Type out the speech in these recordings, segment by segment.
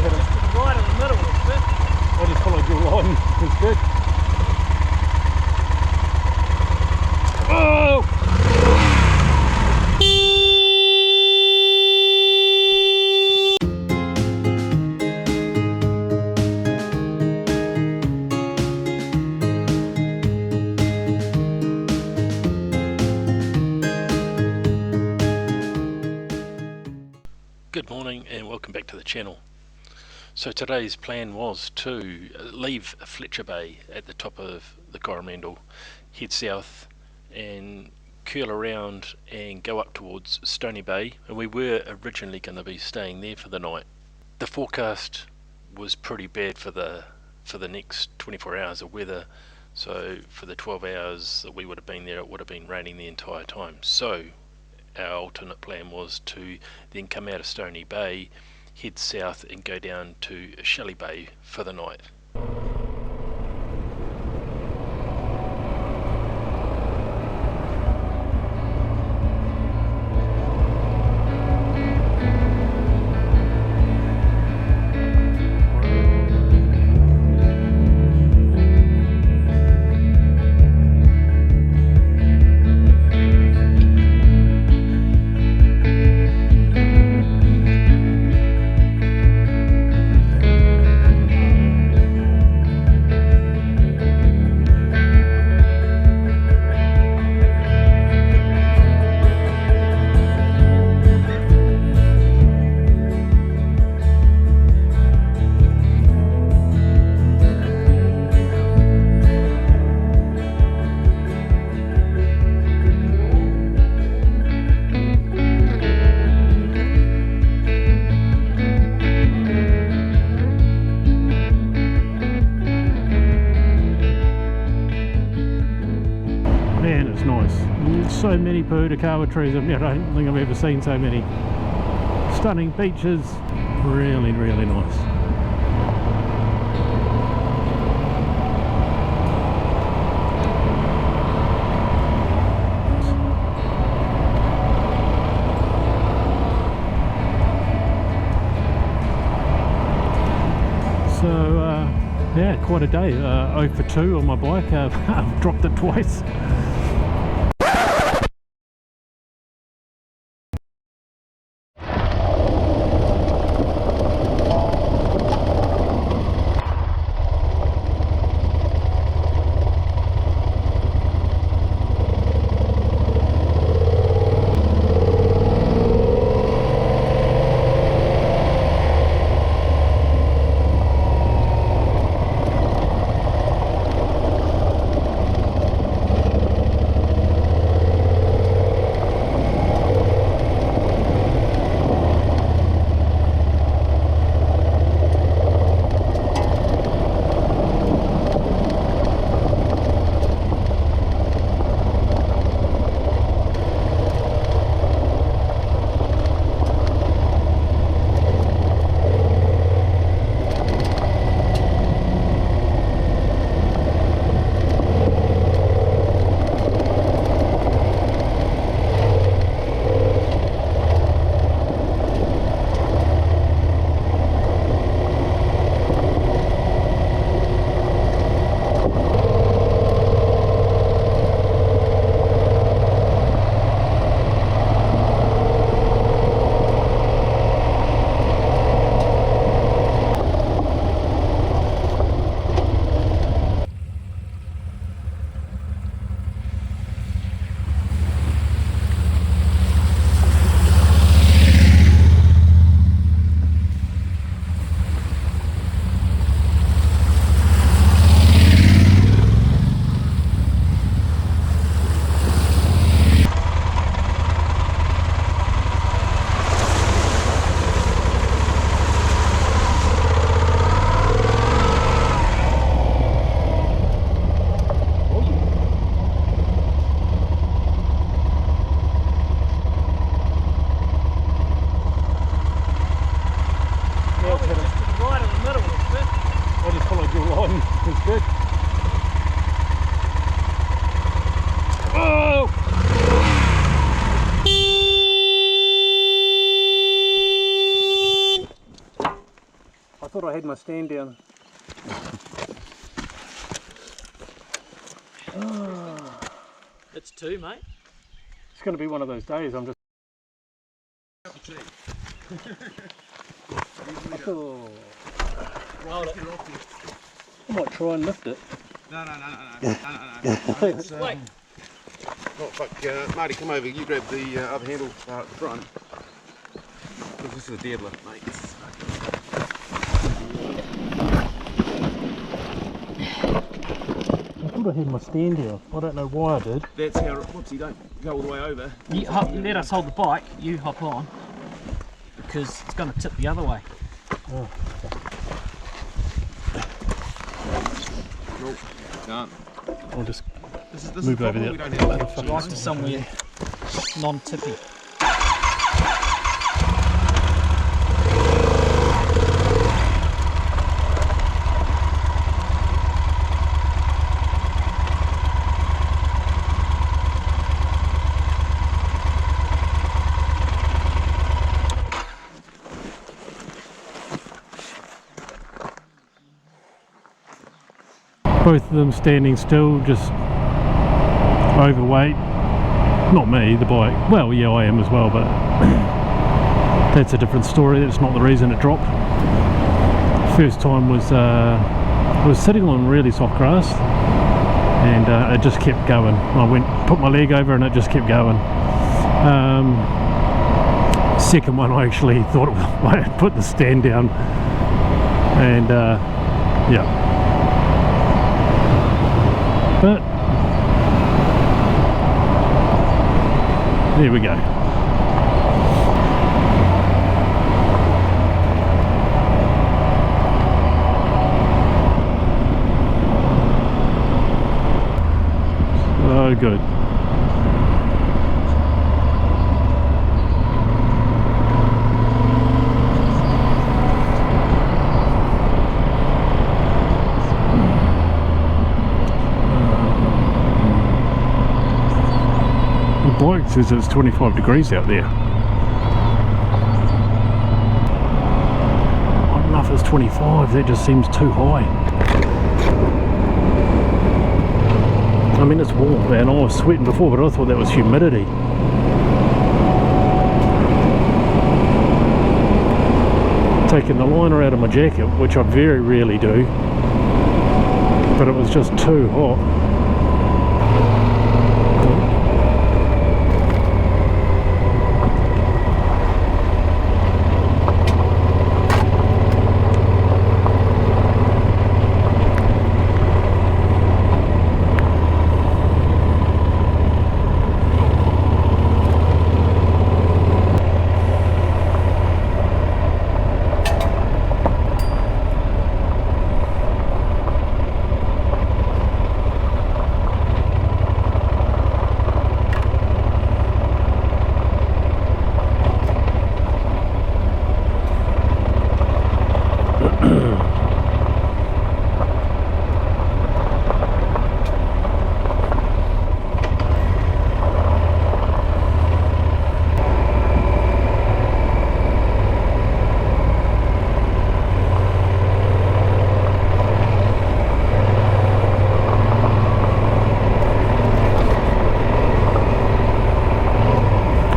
Just to the right in the middle, it's good. I just followed your line, it's good. Oh! Good morning and welcome back to the channel. So today's plan was to leave Fletcher Bay at the top of the Coromandel, head south and curl around and go up towards Stony Bay, and we were originally going to be staying there for the night. The forecast was pretty bad for the next 24 hours of weather, so for the 12 hours that we would have been there it would have been raining the entire time. So our alternate plan was to then come out of Stony Bay, head south and go down to Shelley Bay for the night. Man, it's nice. There's so many Purakawa trees. I don't think I've ever seen so many. Stunning beaches. Really, really nice. So, yeah, quite a day. 0 for 2 on my bike. I've dropped it twice. thought I had my stand down. It's 2, mate. It's going to be one of those days. I'm just. Oh. Roll it. I might try and lift it. No. It's, Wait. oh fuck, Marty, come over. You grab the other handle at the front. This is a deadlift, mate. I thought I had my stand down. I don't know why I did. That's how. Whoops, you don't go all the way over. You let us hold the bike, you hop on, because it's going to tip the other way. Oh. Nope, can't. I'll just This move is over there. we don't have a lot of Right to somewhere non-tippy. Both of them standing still, just overweight. Not me, the bike. Well, yeah, I am as well, but that's a different story. That's not the reason it dropped. First time was I was sitting on really soft grass, and it just kept going. I put my leg over, and it just kept going. Second one, I actually thought I had put the stand down, and yeah. But there we go. So good. The bike says it's 25 degrees out there. I don't know if it's 25, that just seems too high. I mean, it's warm, and I was sweating before, but I thought that was humidity. Taking the liner out of my jacket, which I very rarely do, but it was just too hot.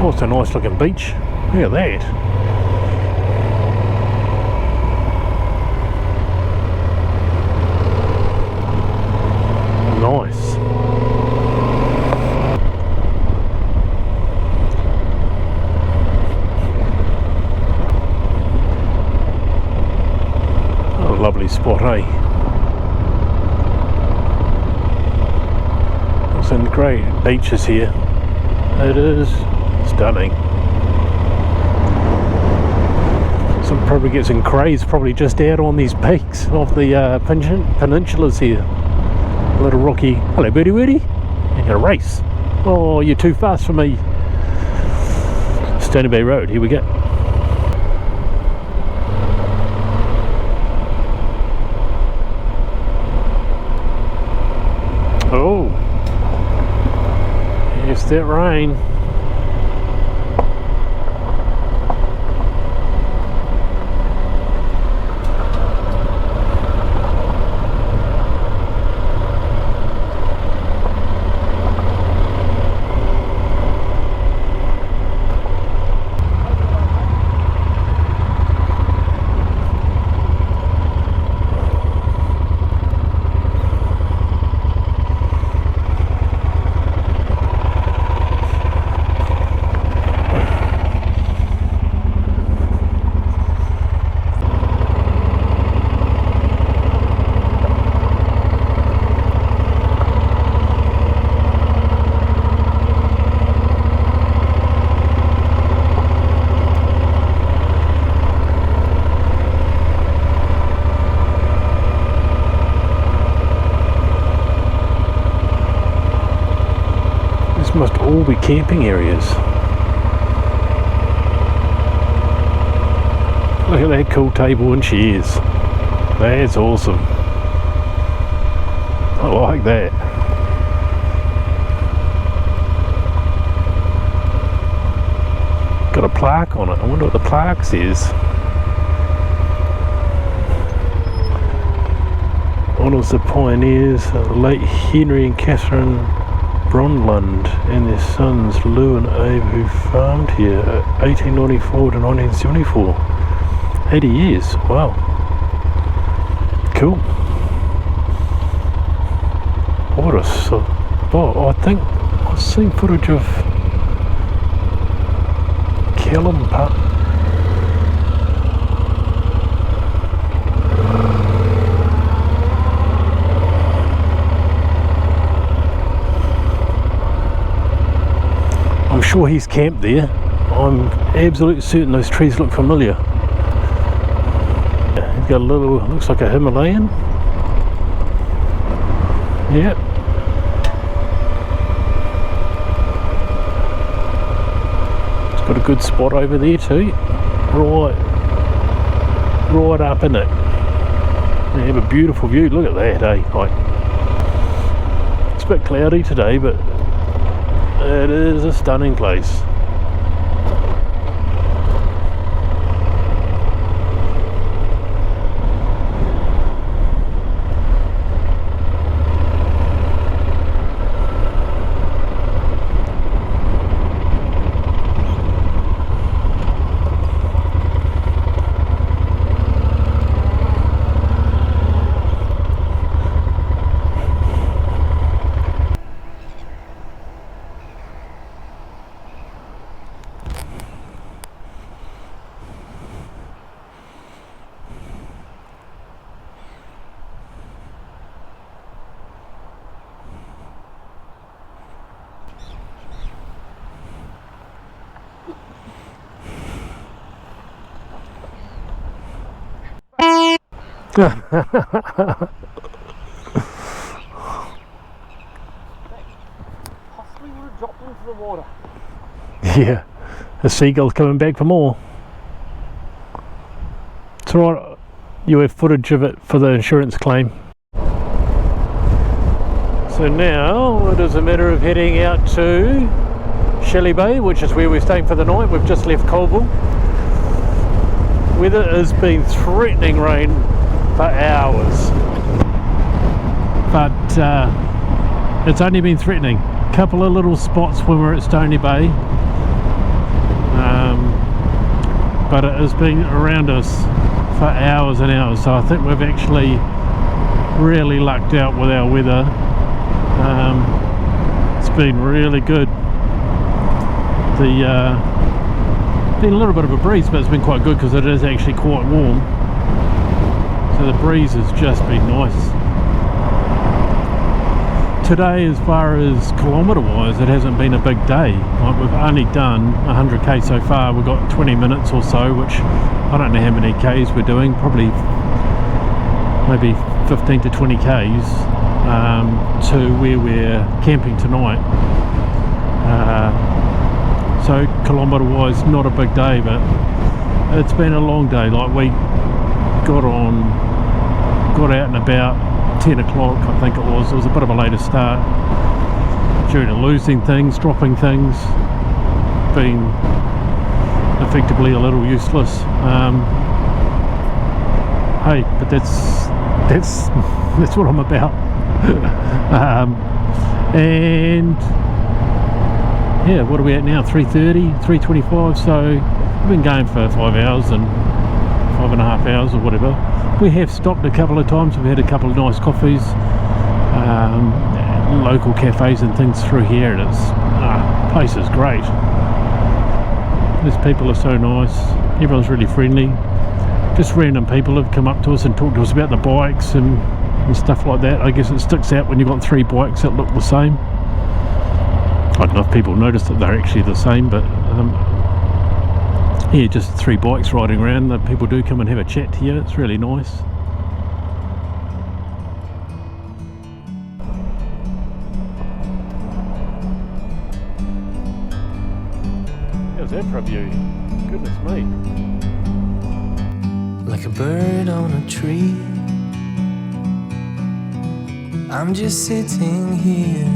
Oh, it's a nice looking beach. Look at that. Nice. What a lovely spot, eh? Some great beaches here. It is stunning. Some probably get some crays probably just out on these peaks of the peninsulas here. A little rocky. Hello, birdie birdie. You're gonna race. Oh, you're too fast for me. Stony Bay Road. Here we go. Oh, here's that rain. must all be camping areas. Look at that cool table and chairs. That's awesome. I like that. Got a plaque on it. I wonder what the plaque says. Honours the pioneers, late Henry and Catherine Bronlund and their sons Lou and Abe, who farmed here 1894 to 1974. 80 years, wow. Cool. What a... Oh, I think I've seen footage of Callum Park. I'm sure he's camped there. I'm absolutely certain those trees look familiar. He's got a little, looks like a Himalayan. Yeah. It's got a good spot over there too. Right up in it. They have a beautiful view. Look at that, eh? Like, it's a bit cloudy today, but it is a stunning place. Possibly would have dropped into the water. Yeah, a seagull's coming back for more. It's alright, you have footage of it for the insurance claim. So now it is a matter of heading out to Shelley Bay, which is where we're staying for the night. We've just left Colville. Weather has been threatening rain for hours, but it's only been threatening. A couple of little spots when we're at Stony Bay, but it has been around us for hours and hours, so I think we've actually really lucked out with our weather. It's been really good. Been a little bit of a breeze, but it's been quite good because it is actually quite warm. So the breeze has just been nice. Today, as far as kilometre wise, it hasn't been a big day. Like, we've only done 100k so far. We've got 20 minutes or so, which I don't know how many k's we're doing, probably maybe 15 to 20 k's to where we're camping tonight. So kilometre wise, not a big day, but it's been a long day. Like, we got out and about 10 o'clock, I think it was. It was a bit of a later start due to losing things, dropping things, being effectively a little useless. Hey, but that's what I'm about. And yeah, what are we at now? 3:30, 3:25. So we've been going for 5 hours and 5.5 hours or whatever. We have stopped a couple of times. We've had a couple of nice coffees, local cafes and things through here, and it's place is great. These people are so nice. Everyone's really friendly. Just random people have come up to us and talked to us about the bikes and stuff like that. I guess it sticks out when you've got 3 bikes that look the same. I don't know if people notice that they're actually the same, but yeah, just 3 bikes riding around. The people do come and have a chat to you. It's really nice. is that for a view? Goodness me. Like a bird on a tree, I'm just sitting here.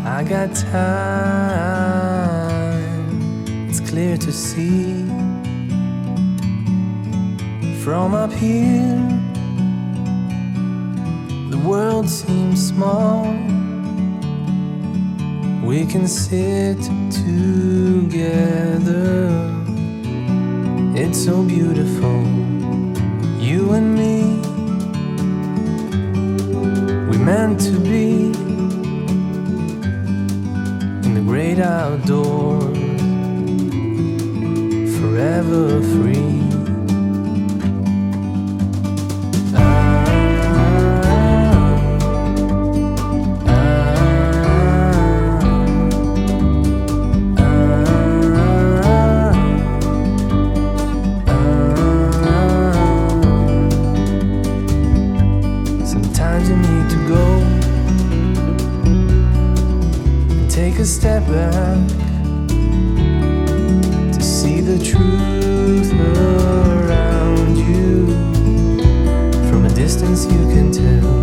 I got time, it's clear to see. From up here, the world seems small. We can sit together. It's so beautiful, you and me. We meant to be in the great outdoors, forever free. Sometimes you need to go and take a step back to see the truth around you. From a distance you can tell.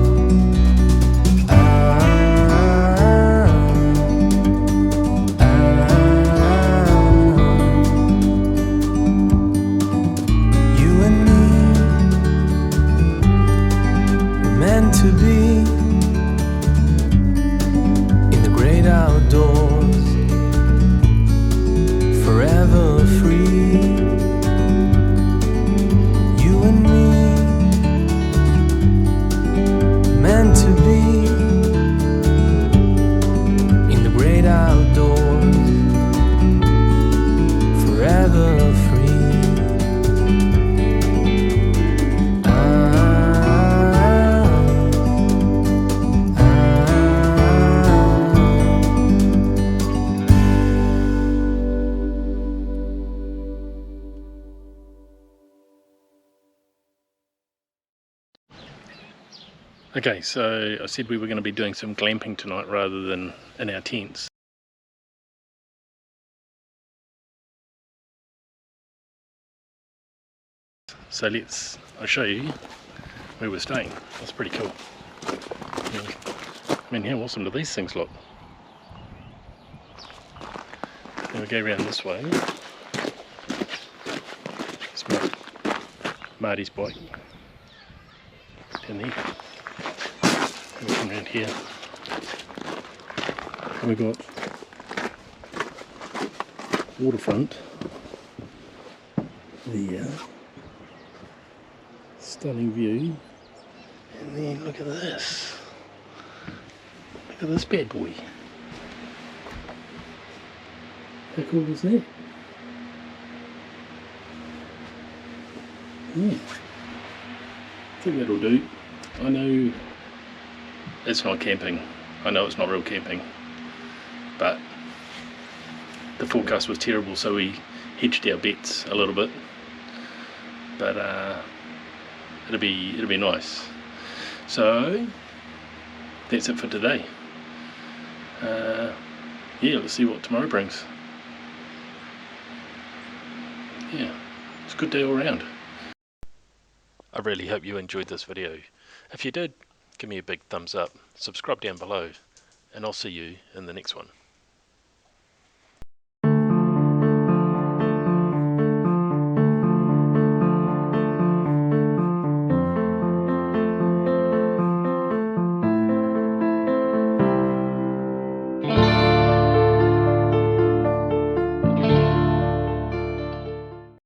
You and me were meant to be in the great outdoors, forever free. You and me, meant to be in the great outdoors, forever free. Okay, so I said we were going to be doing some glamping tonight rather than in our tents. So I'll show you where we're staying. That's pretty cool. I mean, how awesome do these things look? Then we go around this way. It's Marty's bike. Down there. And we come around here. And we've got waterfront. The stunning view. And then look at this. Look at this bad boy. How cool is that? Yeah. I think that'll do. I know it's not camping. I know it's not real camping. But the forecast was terrible, so we hedged our bets a little bit. But it'll be nice. So that's it for today. Yeah, let's see what tomorrow brings. Yeah, it's a good day all round. I really hope you enjoyed this video. If you did, give me a big thumbs up, subscribe down below, and I'll see you in the next one.